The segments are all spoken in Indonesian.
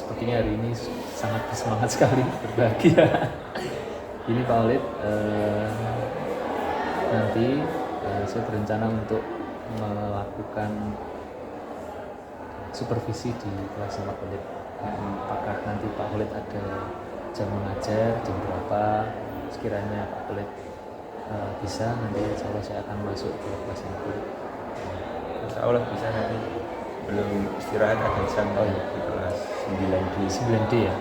sepertinya hari ini sangat bersemangat sekali, berbahagia. Ini Pak Khalid, nanti saya berencana untuk melakukan supervisi di kelas Pak Khalid. Apakah nanti Pak Khalid ada jam mengajar, jam berapa? Sekiranya Pak Khalid bisa, nanti insya Allah saya akan masuk ke kelas Pak Khalid. Insya Allah bisa nanti. Belum istirahat ada jam di kelas 9D. 9D ya?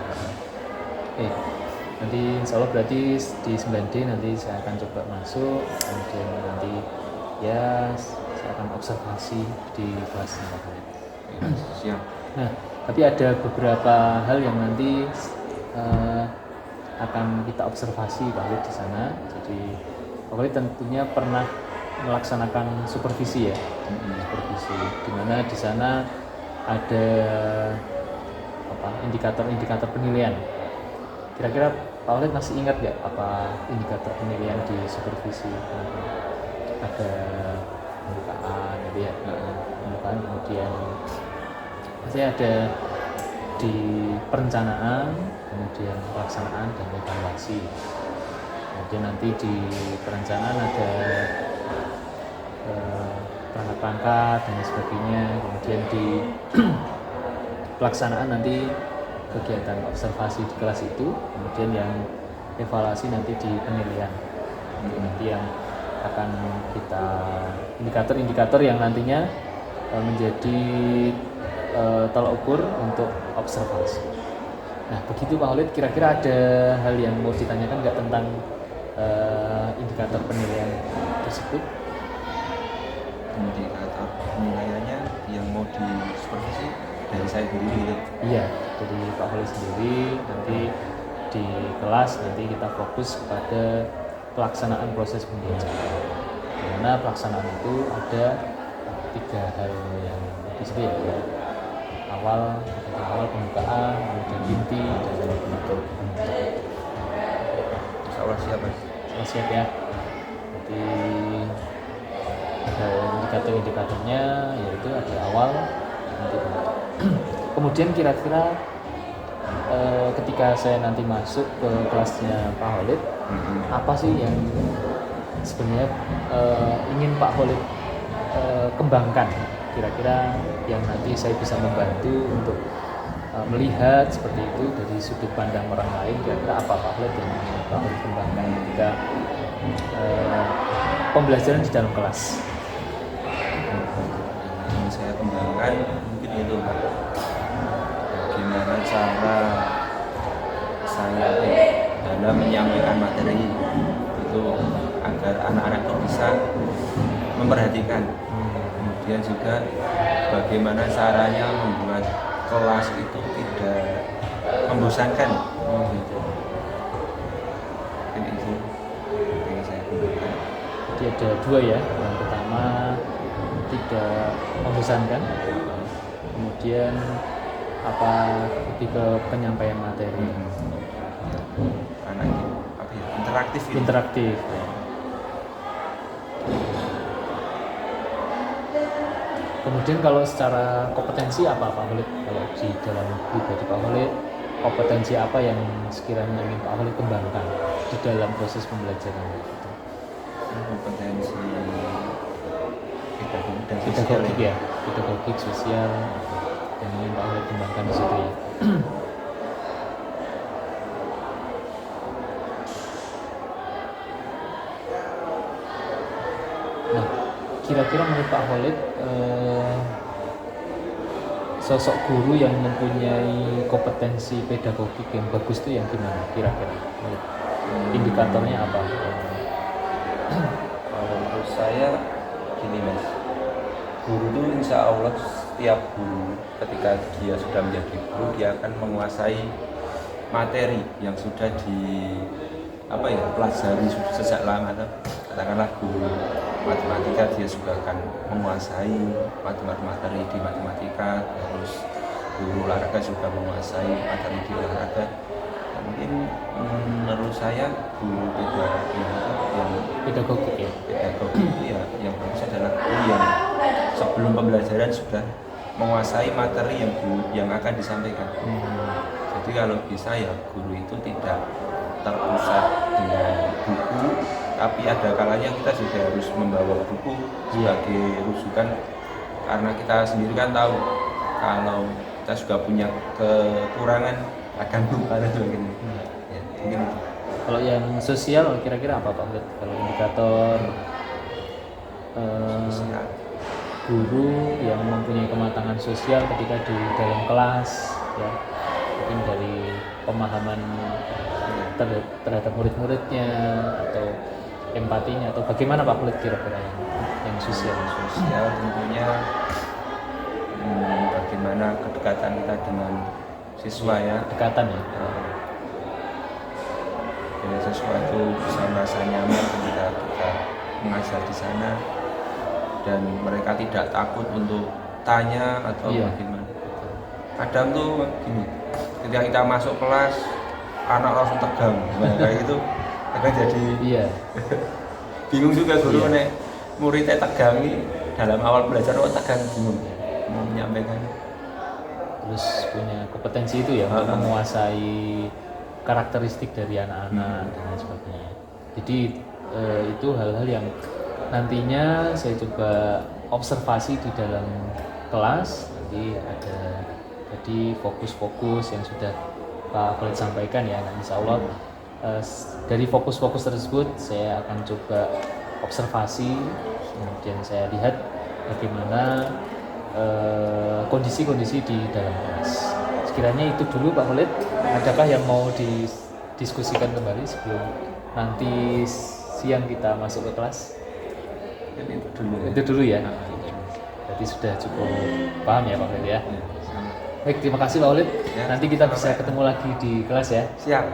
Nanti insya Allah berarti di 9D nanti saya akan coba masuk, kemudian nanti ya saya akan observasi di kelas Pak Khalid. Siap. Nah, tapi ada beberapa hal yang nanti akan kita observasi Pak Khalid di sana. Jadi Pak Khalid tentunya pernah melaksanakan supervisi ya, supervisi, di mana di sana ada indikator-indikator penilaian. Kira-kira Pak Khalid masih ingat nggak apa indikator penilaian di supervisi? Ada pembukaan, gitu ya, pembukaan, kemudian masih ada di perencanaan, kemudian pelaksanaan dan evaluasi. Kemudian nanti di perencanaan ada perangkat-perangkat dan sebagainya. Kemudian di pelaksanaan nanti kegiatan observasi di kelas itu. Kemudian yang evaluasi nanti di penilaian. Nanti yang akan kita indikator-indikator yang nantinya menjadi tolak ukur untuk observasi. Nah, begitu Pak Khalid, kira-kira ada hal yang mau ditanyakan nggak tentang indikator penilaian tersebut? Indikator penilaiannya yang mau disupervisi dari saya sendiri gitu? Iya, dari Pak Khalid sendiri. Nanti di kelas nanti kita fokus kepada pelaksanaan proses pembelajaran. Karena pelaksanaan itu ada 3 hal yang di situ ya. Awal pembukaan, kemudian inti, dan penutup. Insya Allah siap Mas. Siap ya. Jadi indikator-indikatornya yaitu ada awal, nanti penutup. Kemudian kira-kira ketika saya nanti masuk ke kelasnya Pak Khalid, apa sih yang sebenarnya ingin Pak Khalid kembangkan? Kira-kira yang nanti saya bisa membantu untuk melihat seperti itu dari sudut pandang orang lain. Kira-kira apa Pak Khalid yang ingin Pak Khalid kembangkan ketika pembelajaran di dalam kelas? Yang saya kembangkan mungkin itu Pak, bagaimana cara saya dalam menyampaikan materi itu agar anak-anak itu bisa memperhatikan. Kemudian juga bagaimana caranya membuat kelas itu tidak membosankan. Mungkin itu yang saya kembangkan. Jadi ada 2 ya. Yang pertama tidak membosankan, kemudian lebih ke penyampaian materi. Karena itu interaktif gitu. Interaktif. Kemudian kalau secara kompetensi apa Pak Khalid? Kalau di dalam pribadi Pak Khalid, kompetensi apa yang sekiranya ingin Pak Khalid kembangkan di dalam proses pembelajaran itu? Kompetensi pedagogik ya, pedagogik sosial yang ingin Pak Khalid kembangkan di situ ya. Nah, kira-kira menurut Pak Khalid sosok guru yang mempunyai kompetensi pedagogik yang bagus itu yang gimana kira-kira? Indikatornya apa? Kalau menurut saya gini Mas, guru itu insya Allah setiap guru ketika dia sudah menjadi guru dia akan menguasai materi yang sudah pelajari sejak lama. Katakanlah guru matematika dia juga akan menguasai materi di matematika, terus guru olahraga juga menguasai materi di olahraga. Mungkin menurut saya guru pedagogik yang bagus adalah guru yang sebelum pembelajaran sudah menguasai materi yang akan disampaikan. Jadi kalau bisa ya guru itu tidak terpusat dengan buku, tapi ada kalanya kita juga harus membawa buku sebagai rujukan, karena kita sendiri kan tahu kalau kita juga punya kekurangan akan lupa dan sebagainya. Ya, mungkin itu. Kalau yang sosial kira-kira apa Pak? Kalau indikator Sosial. guru yang mempunyai kematangan sosial ketika di dalam kelas, ya mungkin dari pemahaman terhadap murid-muridnya atau empatinya, atau bagaimana Pak Khalid kira-kira yang sosial? Sosial tentunya bagaimana kedekatan kita dengan siswa ya. Kedekatan ya. Jadi siswa itu bisa merasa nyaman ketika kita mengajar di sana, dan mereka tidak takut untuk tanya atau bagaimana. Kadang tuh gini, ketika kita masuk kelas anak langsung tegang, kayak gitu kadang jadi bingung juga guru nek muridnya tegang nih dalam awal belajar tegang, bingung mau menyampaikan. Terus punya kompetensi itu ya untuk menguasai karakteristik dari anak-anak dan lain sebagainya. Jadi itu hal-hal yang nantinya saya coba observasi di dalam kelas. Nanti ada jadi fokus-fokus yang sudah Pak Khalid sampaikan ya. Nah, insya Allah dari fokus-fokus tersebut saya akan coba observasi, kemudian saya lihat bagaimana kondisi-kondisi di dalam kelas. Sekiranya itu dulu Pak Khalid, adakah yang mau didiskusikan kembali sebelum nanti siang kita masuk ke kelas? Itu dulu ya. Jadi sudah cukup paham ya Pak Khalid ya. Baik, terima kasih Pak Khalid. Nanti kita bisa ketemu lagi di kelas ya. Siap.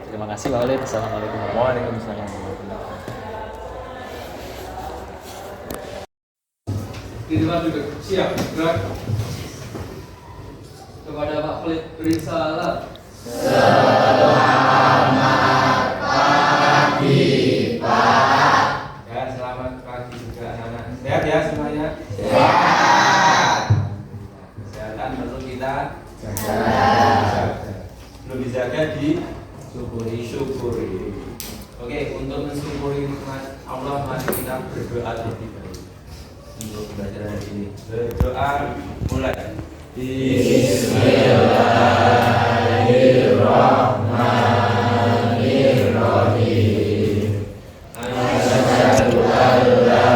Terima kasih Pak Khalid. Assalamualaikum warahmatullahi wabarakatuh. Duduk. Siap, gerak. Kepada Pak Khalid beri salam. Selamat pagi, Pak. Ya, selamat pagi juga anak-anak. Sehat ya semuanya? Sehat. Kesehatan perlu kita Jaga. belum dijaga di syukuri. Oke, untuk mensyukuri nikmat Allah, mari kita berdoa terlebih dahulu untuk pembelajaran hari ini. Berdoa mulai. Bismillahirrahmanirrahim. Asyhadu an la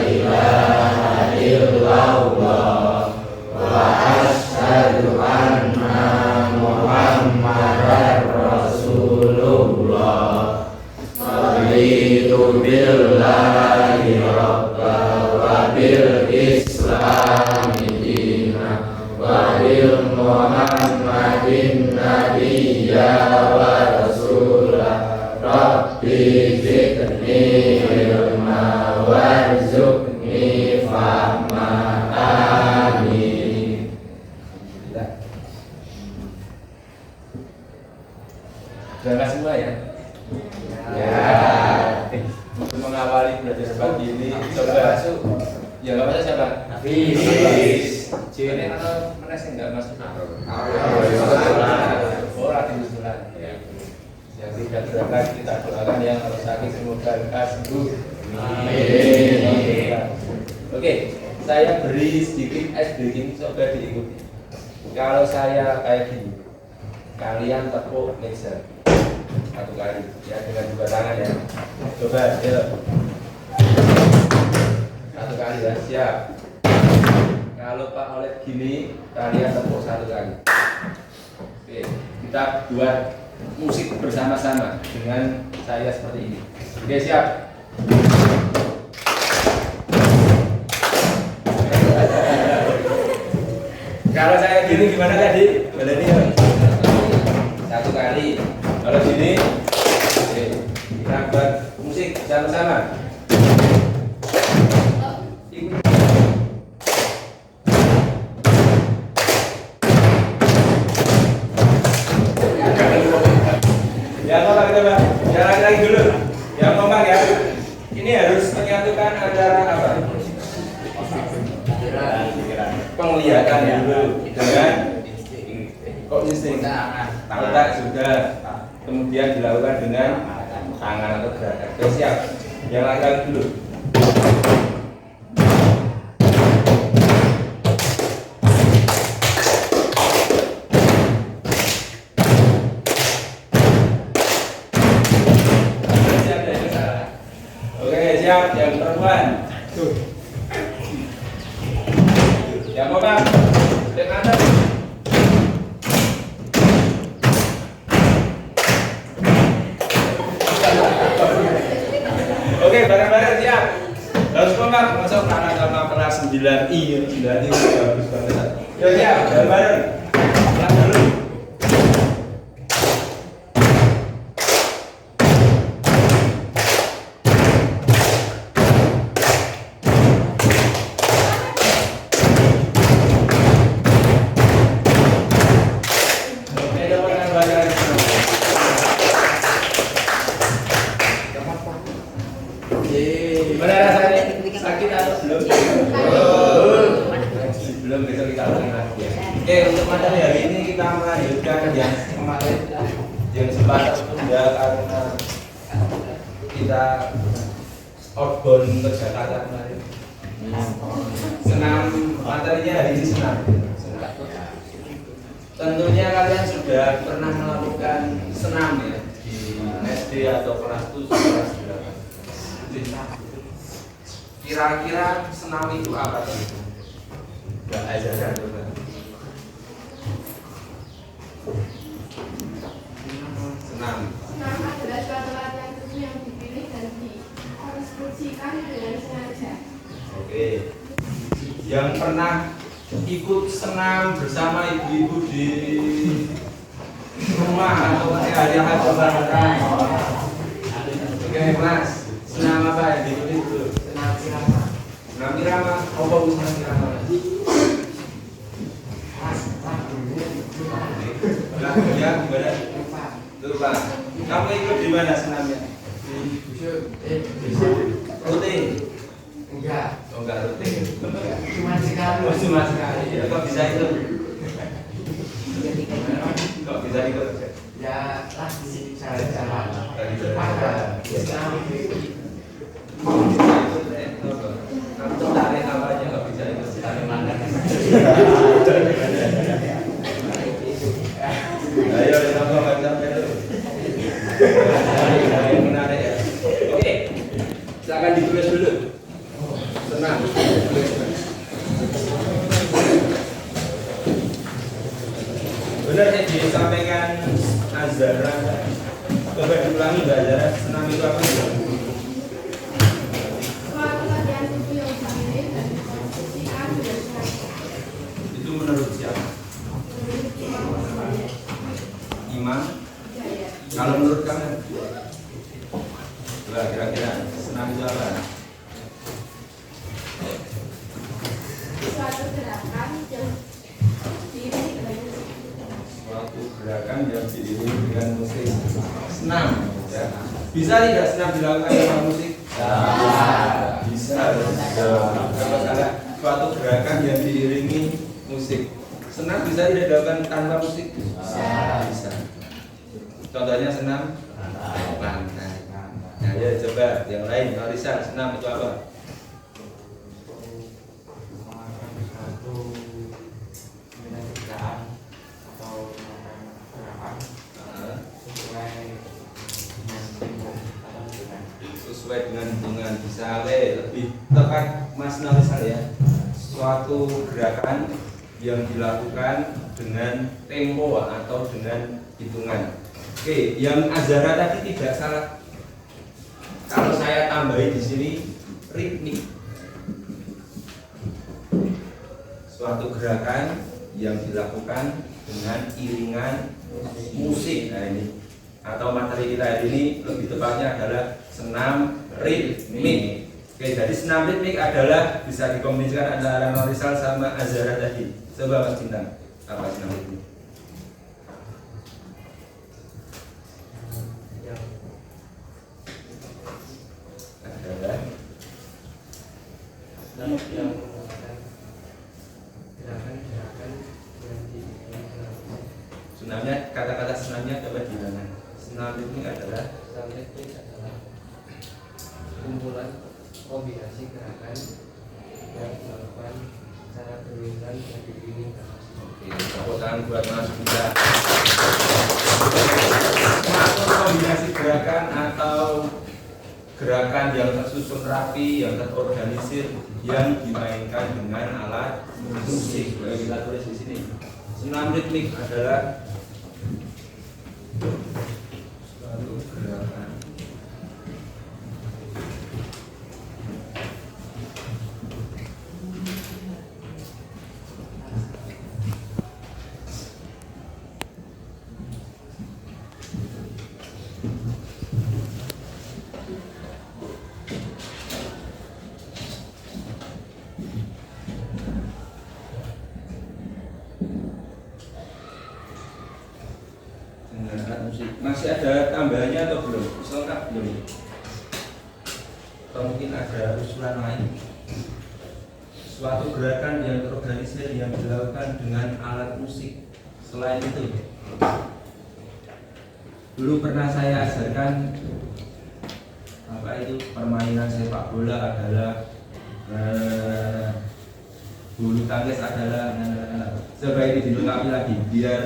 ilaha illallah wa asyhadu anna Muhammadar Rasulullah. Raditu billahi rabban wa bil islami dinan wa bil Muhammadin nabiyya wa rasulah. Rabbi zidni ilma warzuqni fahma. Amin. Berangkat semua ya. Untuk mengawali belajar pagi ini, coba masuk. Ya nggak masuk siapa? Hafiz. Ini kalau mana sih nggak masuk? Orang di usulan. Yang tidak berangkat kita doakan, yang harus sakit semoga lekas sembuh. Amin. Oke, saya beri sedikit ice breaking, coba diikuti. Kalau saya kayak gini, kalian tepuk meja satu kali ya dengan dua tangan ya. Coba ya. Satu kali ya, siap. Kalau Pak Khalid gini, kalian tepuk satu kali. Oke, kita buat musik bersama-sama dengan saya seperti ini. Oke, siap. Kalau saya gini gimana tadi? Baleni ya. Satu kali. Kalau gini, oke, kita buat musik sama-sama. Ya, kompak coba. Ya, lagi dulu. Yang kompak ya. Ini harus menyatukan antara apa? Penglihatan dulu dengan kok bising. Otak sudah. Kemudian dilakukan dengan tangan atau gerakan. Oke, siap. Yang laki-laki dulu. Siap, yang perempuan. Yang kompak. Yang atas. Oke, bareng-bareng siap. Harus kompak, masuk anak sama kelas 9I, 9I bagus banget. Yuk siap, bareng-bareng. Pulang dulu. Gimana rasanya? Sakit atau belum? Belum, besok kita ulangi lagi ya. Oke, untuk materi hari ini kita melanjutkan yang kemarin yang sempat tertunda karena kita outbound ke Jakarta kemarin. Senam, materinya hari ini senam. Tentunya kalian sudah pernah melakukan senam ya di SD atau kelas 7, kelas 8. Kira-kira senam itu apa sih? Gak ajaran coba. Senam. Senam adalah suatu latihan tubuh yang dipilih dan dikonstruksikan dengan sengaja. Oke. Yang pernah ikut senam bersama ibu-ibu di rumah atau hari-hari coba. Oke, Mas. Senam apa yang diikuti dulu? Senam irama. Apa itu senam irama? Lagunya gimana? Lupa. Kamu ikut di mana senamnya? Rutin? Enggak. Oh, enggak rutin. Cuma sekali. Oh, cuma sekali. Ya, kok bisa ikut? Kok bisa ikut? Ya lagi jalan-jalan. Lagi jalan-jalan. Kamu tertarik apa aja nggak bisa ikut tarik mana? Ayo sama sampai dulu. Yang menarik ya. Oke, silakan ditulis dulu. Senang. Benar yang disampaikan Azara. Coba diulangi Mbak Azara. Senam itu apa sih? Suatu latihan tubuh yang dipilih dan dikonstruksikan dengan sengaja. Itu menurut siapa? Imam. Kalau menurut kamu? Coba kira-kira senam itu apa? Suatu gerakan yang diiringi dengan musik. Suatu gerakan yang diiringi dengan musik. Senam, ya. Bisa tidak senam dilakukan dengan musik? Bisa. Kalau salah, suatu gerakan yang diiringi musik. Senam bisa tidak dilakukan tanpa musik? Bisa. Contohnya senam lantai. Nah, ya coba yang lain. Marisa, senam itu apa? Sesuai dengan hitungan bisa lebih tepat Mas Narisal ya. Suatu gerakan yang dilakukan dengan tempo atau dengan hitungan. Oke, yang Azara tadi tidak salah. Kalau saya tambahin di sini ritmik. Suatu gerakan yang dilakukan dengan iringan musik. Nah ini atau materi kita hari ini lebih tepatnya adalah senam ritmik. Oke, jadi senam ritmik adalah bisa dikombinasikan antara Norisal sama Azara tadi. Coba Mas Bintang, apa senam ritmik? Adalah yang gerakan-gerakan yang diiringi dengan musik. kata-kata senamnya dapat diulang. Senam ritmik adalah kumpulan kombinasi gerakan yang dilakukan secara berulang dan diinginkan. Oke, tepuk tangan buat Mas Bunda. Maksud kombinasi gerakan atau gerakan yang tersusun rapi, yang terorganisir, yang dimainkan dengan alat musik. Boleh kita tulis di sini. Senam ritmik adalah suatu gerakan dengan alat musik. Masih ada tambahannya atau belum? Lengkap belum? Atau mungkin ada usulan lain? Suatu gerakan yang terorganisir yang dilakukan dengan alat musik. Selain itu, dulu pernah saya ajarkan apa itu permainan sepak bola adalah bulu tangkis adalah coba ini dilengkapi lagi biar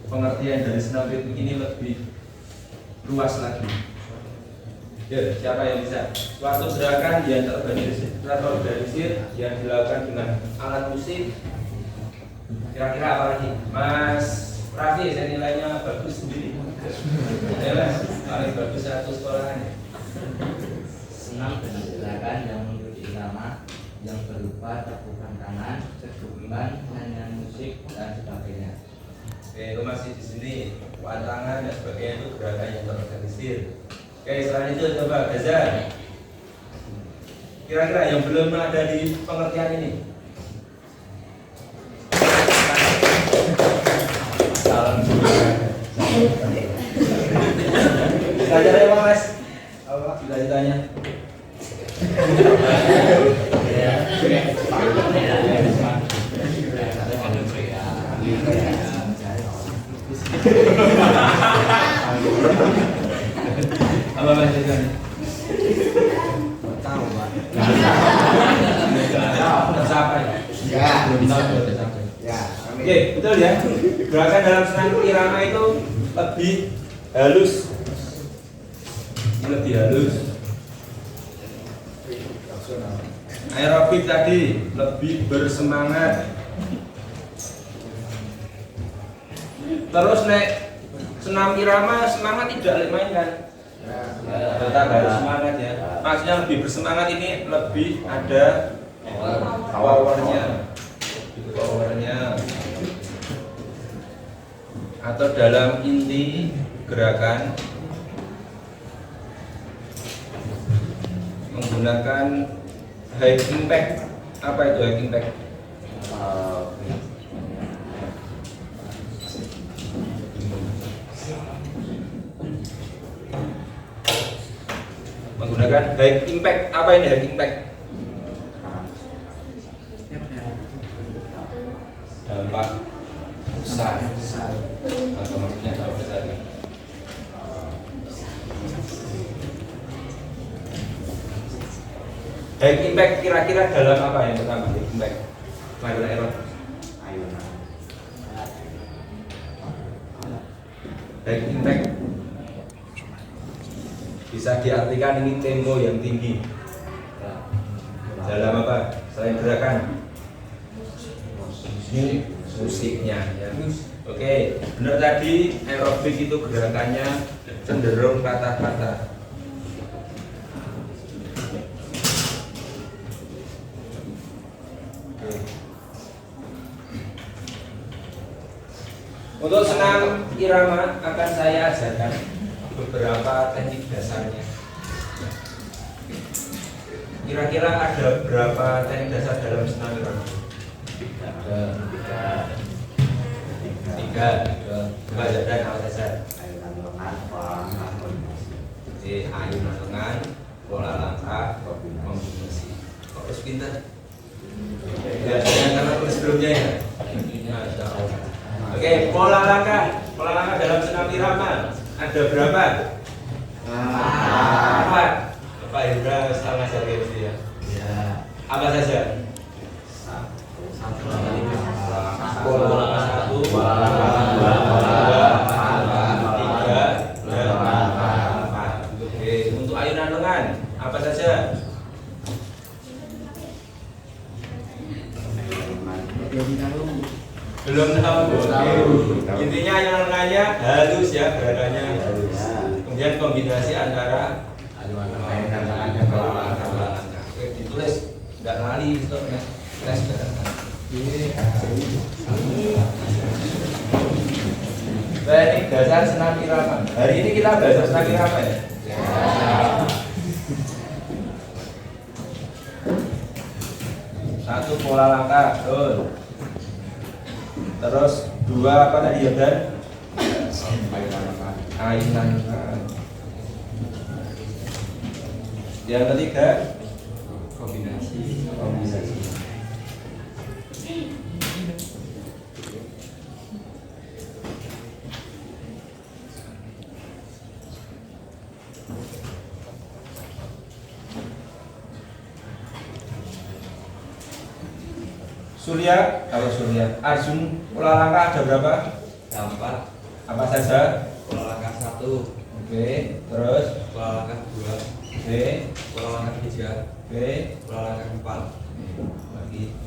pengertian dari senam ritmik ini lebih luas lagi. Ya, siapa yang bisa? Suatu gerakan yang terorganisir yang dilakukan dengan alat musik. Kira-kira apa lagi? Mas Raffi, saya nilainya bagus sendiri. Ya mas, paling bagus satu sekolahannya. Senam dengan gerakan yang mengikuti irama yang berupa tepukan tangan, cekungan, nyanyian musik dan sebagainya. Oke, itu masih di sini. Puan tangan dan sebagainya itu gerakan yang terorganisir. Oke, selain itu coba Gaza. Kira-kira yang belum ada di pengertian ini. Salam. Belajar ya mas. Apa cita-citanya? Apa mas cita-citanya? Tahu Pak. Tercapai. Ya. Belum tahu sudah tercapai. Ya. Oke, betul ya. Gerakan dalam senam irama itu lebih halus. Ini lebih halus. Aerobik tadi lebih bersemangat. Terus nek senam irama semangat tidak main kan? Tetap harus semangat ya. Maksudnya lebih bersemangat ini lebih ada powernya. Atau dalam inti gerakan menggunakan high impact. Apa itu high impact? Menggunakan high impact. Apa ini high impact? Dampak besar. Atau maksudnya dampak besar. High impact kira-kira dalam apa yang pertama? High impact. Michael Error. High impact bisa diartikan ini tempo yang tinggi. Dalam apa? Selain gerakan, musiknya ya. Oke, benar tadi aerobik itu gerakannya cenderung patah-patah. Untuk senam irama akan saya ajarkan beberapa teknik dasarnya. Kira-kira ada berapa teknik dasar dalam senam irama? Tiga. Coba dan apa saja? Ayunan lengan, pola langkah, kombinasi. Kok harus pintar? Ya, karena sebelumnya ya. Masya Allah. Oke, pola langkah dalam senam irama ada berapa? 4. Bapak Hendra setengah jari ya. Ya. Apa saja? Pola langkah 1, pola langkah 2, pola langkah 3, dan 4. Oke, untuk ayunan lengan apa saja? Belum tahu. Intinya ayunan lengannya halus ya gerakannya. Kemudian kombinasi antara Oke, ditulis nggak lali gitu ya. Tes teknik dasar senam irama. Hari ini kita belajar senam irama ya. Satu pola langkah, betul. Terus 2 apa tadi ya Dan? Ayunan. Yang ketiga kombinasi. Surya, kalau Surya, Arjun pola langkah ada berapa? 4. Apa saja? Pola langkah 1. Oke, terus Pola langkah 2. oke, Pola langkah 3. oke. Pola langkah 4. Lagi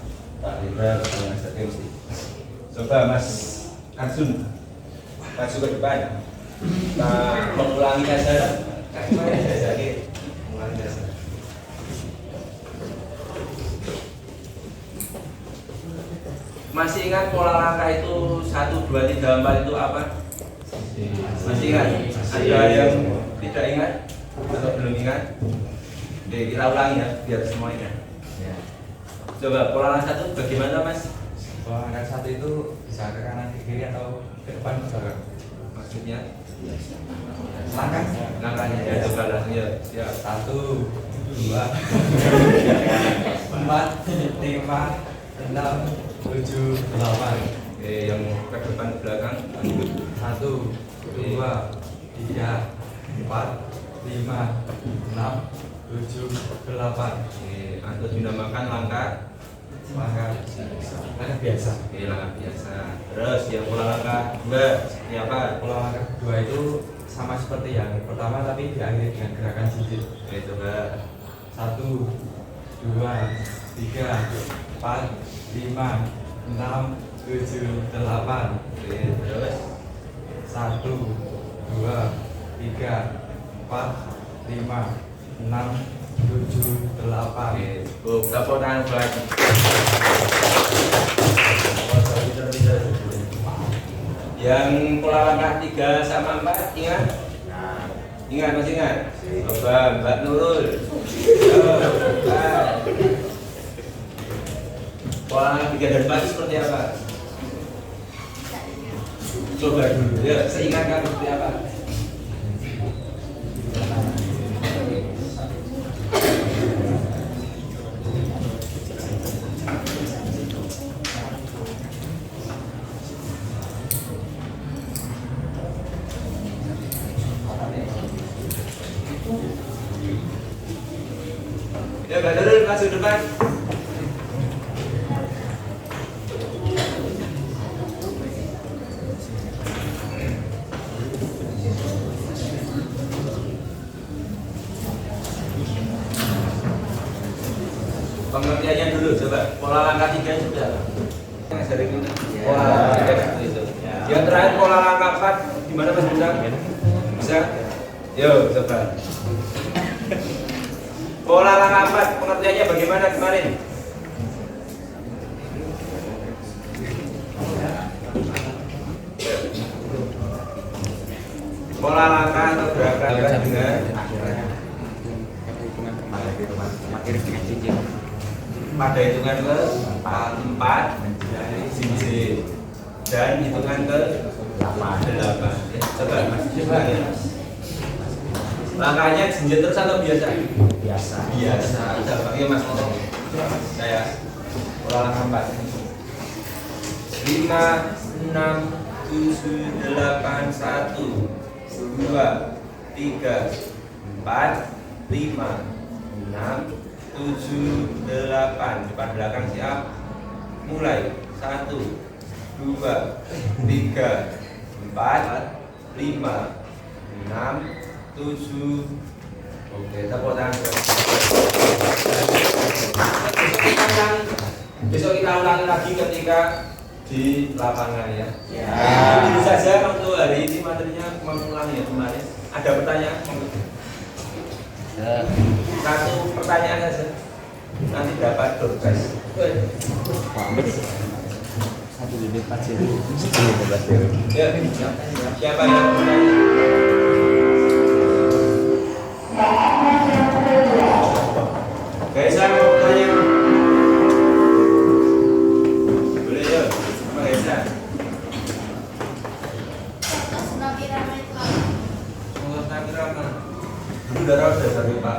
Pak Hendra yang mesti. Coba Mas Arjun maju ke depan. Nah, mengulangi dasar. Mengulangi dasar. Masih ingat pola langkah itu 1, 2, 3, 4 itu apa? Masih ingat? Ada yang tidak ingat? Atau belum ingat? Oke, kita ulangi ya, biar semua ingat. Coba pola langkah 1 bagaimana Mas? Pola langkah 1 itu bisa ke kanan, ke kiri atau ke depan ke belakang. Maksudnya? Langkahnya Ya, coba langsung ya. Siap. 1, 2, 4, 5, 6, 7, 8. Oke, yang ke depan ke belakang. 1, 2, 3, 4, 5, 6, 7, 8. Oke, atau dinamakan langkah Biasa. Oke, langkah biasa. Terus yang pola langkah 2 seperti apa? Pola langkah kedua itu sama seperti yang pertama tapi diakhiri dengan gerakan jinjit. Oke, coba. 1, 2, 3, 4, 5, 6, 7, 8. Oke, terus. 1, 2, 3, 4, 5, 6, 7, 8. Oke, cukup. Tepuk tangan buat. Yang pola langkah 3 sama 4 ingat? Ingat, masih ingat? Coba Mbak Nurul. Pola langkah 3 dan 4 itu seperti apa? Coba dulu ya, seingat kamu seperti apa? Ya, Mbak Nurul masuk depan. Pengertiannya dulu coba. Pola langkah 3 sudah. Ngajarin kita. Pola langkah 3 itu. Yang terakhir pola langkah 4 gimana Mas bisa? Bisa? Yo, coba. Pola langkah 4 pengertiannya bagaimana kemarin? Pola langkah atau gerakan dengan pada hitungan ke 4 jinjit dan hitungan ke 8. Coba Mas, coba ya. Langkahnya jinjit terus atau biasa? Biasa. Coba ya Mas ngomong. Saya pola langkah 4. 5, 6, 7, 8, 1, 2, 3, 4, 5, 6, 7, 8. Depan belakang siap. Mulai. 1, 2, 3, 4, 5, 6, 7. Oke, tepuk tangan. Besok kita ulangi lagi ketika di lapangan ya. Ini saja untuk hari ini materinya mengulangi ya kemarin. Ada pertanyaan? Satu pertanyaan saja. Nanti dapat door prize. Satu di depan sih. Ya, siapa yang bertanya? Guys, saya mau bertanya. Boleh ya, sama Gaisa. Senam irama itu apa? Oh, tak kira apa? Udara udah dari Pak.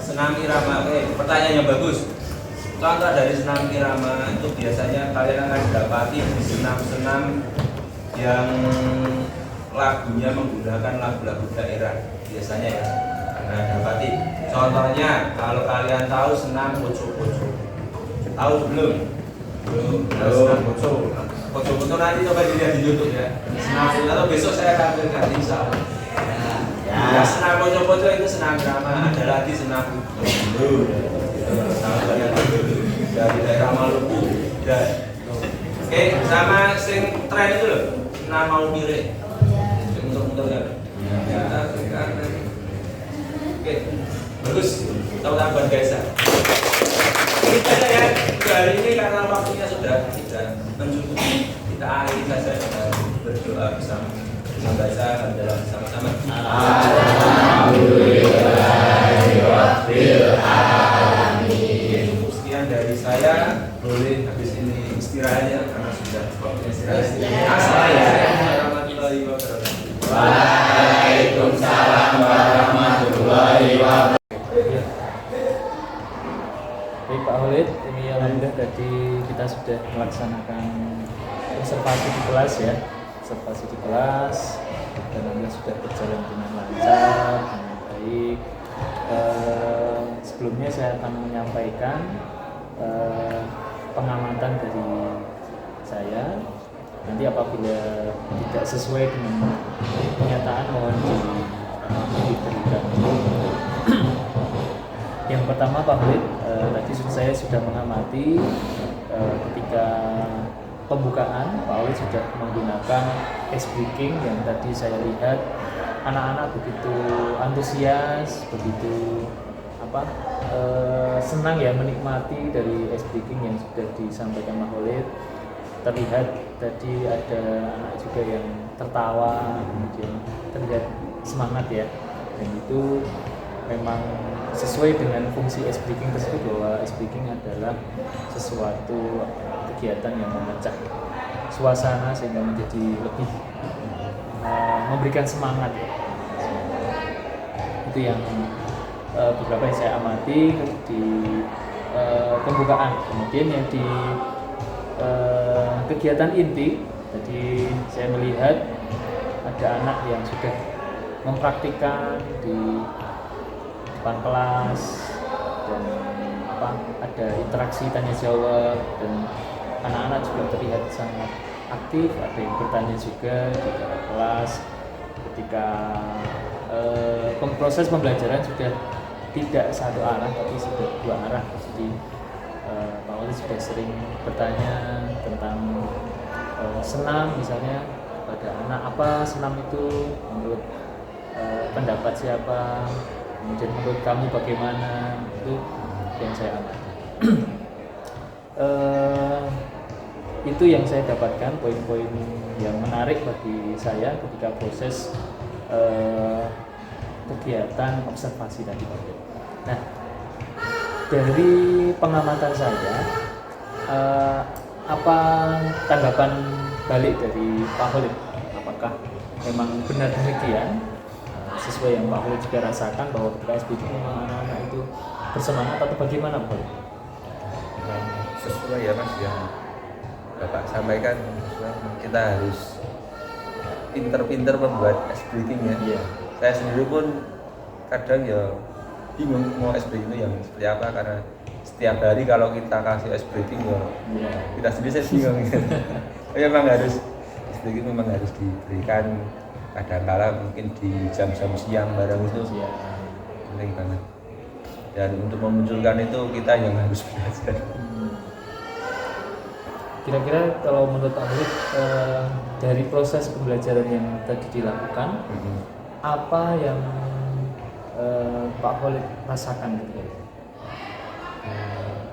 Senam irama, oke. Pertanyaan yang bagus. Contoh dari senam irama itu biasanya kalian akan dapati di senam-senam yang lagunya menggunakan lagu-lagu daerah biasanya ya. Nah, dapati. Contohnya kalau kalian tahu senam poco-poco. Tahu belum? Belum. Senam poco. Poco-poco nanti coba dilihat di YouTube ya. Senam atau besok saya tampilkan insya Allah. Ya, senam poco-poco itu senam irama. Ada lagi senam dari daerah Maluku. Oke, sama sing tren itu loh. Senam mau mirip. Untuk ya. Oke, bagus. Tahu tambahan Gaisa. Kita ya, hari ini karena waktunya sudah tidak mencukupi. Kita akhiri saja dengan berdoa bersama. Semoga Gaisa dalam bersama-sama. Sekian dari saya. Boleh habis ini istirahat ya karena sudah waktunya istirahat. Assalamualaikum warahmatullahi wabarakatuh. Waalaikumsalam warahmatullahi wabarakatuh. Baik Pak Khalid, ini alhamdulillah tadi kita sudah melaksanakan observasi di kelas ya, observasi di kelas dan alhamdulillah sudah berjalan dengan lancar, dengan baik. Sebelumnya saya akan menyampaikan pengamatan dari saya. Nanti apabila tidak sesuai dengan kenyataan mohon diberikan. Yang pertama Pak Khalid, tadi saya sudah mengamati ketika pembukaan Pak Khalid sudah menggunakan ice breaking yang tadi saya lihat anak-anak begitu antusias, begitu senang ya menikmati dari ice breaking yang sudah disampaikan Pak Khalid. Terlihat tadi ada anak juga yang tertawa, kemudian terlihat semangat ya, dan itu memang sesuai dengan fungsi ice breaking tersebut, bahwa ice breaking adalah sesuatu kegiatan yang memecah suasana sehingga menjadi lebih memberikan semangat ya. Itu yang beberapa yang saya amati di pembukaan. Kemudian yang di kegiatan inti, jadi saya melihat ada anak yang sudah mempraktikkan di depan kelas dan ada interaksi tanya jawab, dan anak-anak juga terlihat sangat aktif, ada yang bertanya juga di dalam kelas ketika proses pembelajaran sudah tidak satu arah tapi sudah dua arah. Jadi Pak Wali sudah sering bertanya tentang senam misalnya pada anak, apa senam itu menurut pendapat siapa, kemudian menurut kamu bagaimana, itu yang saya amati. Itu yang saya dapatkan poin-poin yang menarik bagi saya ketika proses kegiatan observasi tadi Pak. Nah, dari pengamatan saya, apa tanggapan balik dari Pak Khalid? Apakah memang benar demikian, sesuai yang Pak Khalid juga rasakan bahwa ketika SBD memang anak-anak itu bersemangat, atau bagaimana Pak Khalid? Sesuai ya Mas, yang Bapak sampaikan, kita harus pinter-pinter membuat ice breaking ya. Iya. Saya sendiri pun kadang ya bingung mau ice breaking itu yang seperti apa, karena setiap hari kalau kita kasih ice breaking ya Iya. kita sendiri saya bingung. Memang harus ice breaking memang harus diberikan kadang-kala mungkin di jam-jam siang bareng itu Iya. penting banget. Dan untuk memunculkan itu kita yang harus belajar. Kira-kira kalau menurut Pak Khalid, dari proses pembelajaran yang tadi dilakukan, apa yang Pak Khalid rasakan ketika itu?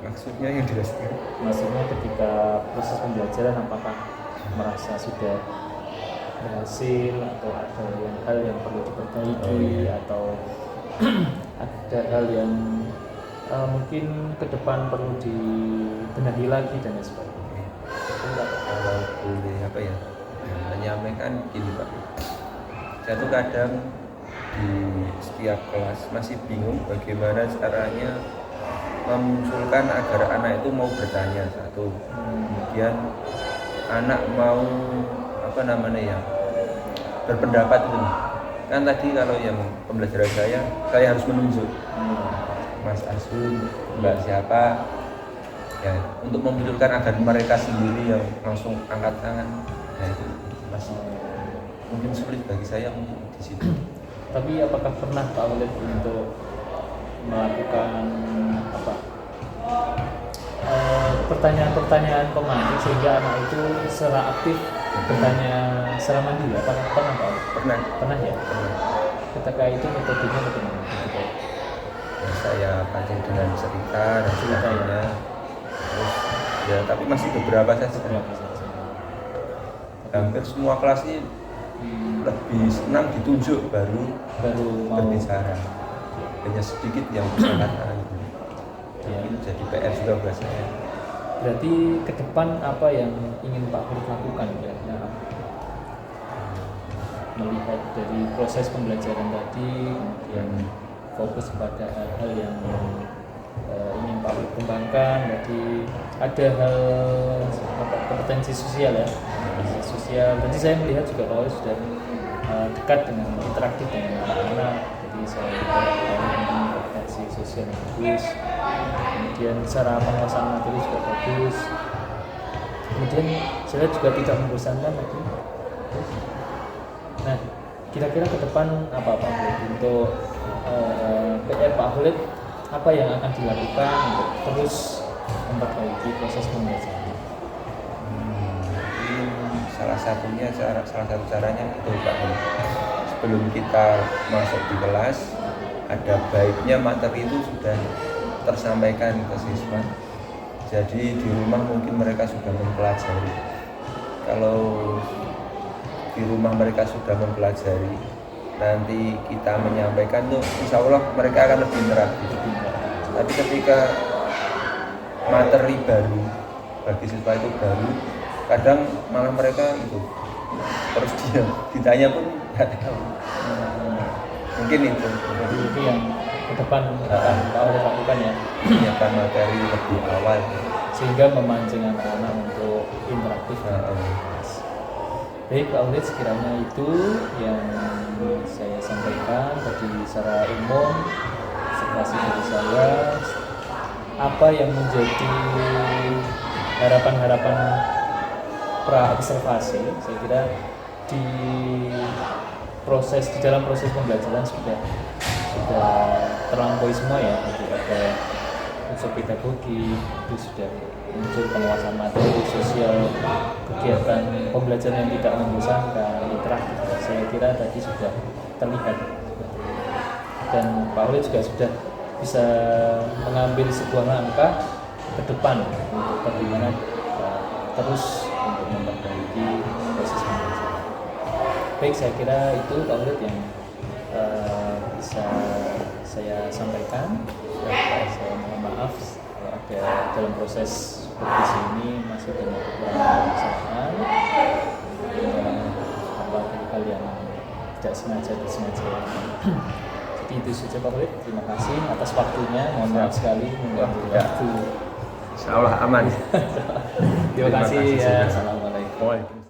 Maksudnya yang dirasakan? Maksudnya ketika proses pembelajaran apakah merasa sudah berhasil atau ada hal yang perlu diperbaiki atau ada hal yang mungkin ke depan perlu dibenahi lagi dan lain sebagainya. Kalau boleh apa ya, menyampaikan gini Pak, saya tuh kadang di setiap kelas masih bingung bagaimana caranya memunculkan agar anak itu mau bertanya satu, kemudian anak mau apa namanya ya, berpendapat itu. Kan tadi kalau yang pembelajaran saya harus menunjuk Mas Asun, Mbak siapa, ya untuk memunculkan agar mereka sendiri yang langsung angkat tangan. Nah itu masih mungkin sulit bagi saya untuk di situ. Tapi apakah pernah Pak Khalid untuk melakukan apa pertanyaan-pertanyaan pemantik sehingga anak itu secara aktif bertanya secara mandiri? Apakah pernah Pak Khalid? Pernah ya? Pernah. Ketika itu metodenya bagaimana? Ya, saya pancing dengan cerita dan sebagainya. Terus ya tapi masih beberapa saja. Hampir semua kelas ini lebih senang ditunjuk baru mau berbicara. Hanya sedikit yang berkata gitu. Ya. Ini jadi PR juga buat saya. Berarti ke depan apa yang ingin Pak Khalid lakukan ya? Melihat dari proses pembelajaran tadi, kemudian fokus pada hal-hal yang ingin Pak Khalid kembangkan. Berarti ada hal kompetensi sosial ya, kompetensi sosial. Tadi saya melihat juga Pak Khalid sudah dekat dengan interaktif dengan anak-anak. Jadi saya lihat kompetensi sosial yang bagus. Kemudian cara penguasaan materi juga bagus. Kemudian saya juga tidak membosankan lagi. Nah, kira-kira ke depan apa Pak Khalid untuk PR Pak Khalid, apa yang akan dilakukan untuk terus memperbaiki proses pembelajaran? Salah satu caranya itu Pak, sebelum kita masuk di kelas ada baiknya materi itu sudah tersampaikan ke siswa. Jadi di rumah mungkin mereka sudah mempelajari. Kalau di rumah mereka sudah mempelajari, nanti kita menyampaikan tuh insya Allah mereka akan lebih interaktif. Tapi ketika materi baru bagi siswa itu baru, kadang malah mereka itu terus diam, ditanya pun nggak tahu. Mungkin itu. Jadi itu yang ke depan akan Pak Khalid lakukan ya, menyiapkan materi lebih awal sehingga memancing anak-anak untuk interaktif. Baik Pak Khalid, sekiranya itu yang saya sampaikan tadi secara umum, observasi dari saya, apa yang menjadi harapan-harapan pra observasi. Saya kira di dalam proses pembelajaran sudah terlampaui semua ya. Jadi ada unsur pedagogi, itu sudah muncul penguasaan materi sosial, kegiatan pembelajaran yang tidak membosankan, interaktif. Saya kira tadi sudah terlihat, dan Pak Khalid juga sudah bisa mengambil sebuah langkah ke depan untuk bagaimana terus untuk memperbaiki proses pembelajaran. Baik, saya kira itu Pak Khalid yang bisa saya sampaikan. Saya mohon maaf kalau ada dalam proses diskusi ini masih banyak kekurangan kesalahan, hal yang tidak sengaja disengaja. Jadi itu saja Pak Khalid. Terima kasih atas waktunya. Mohon maaf sekali mengganggu waktu. Insya Allah aman. Terima kasih ya. juga. Assalamualaikum. Waalaikumsalam.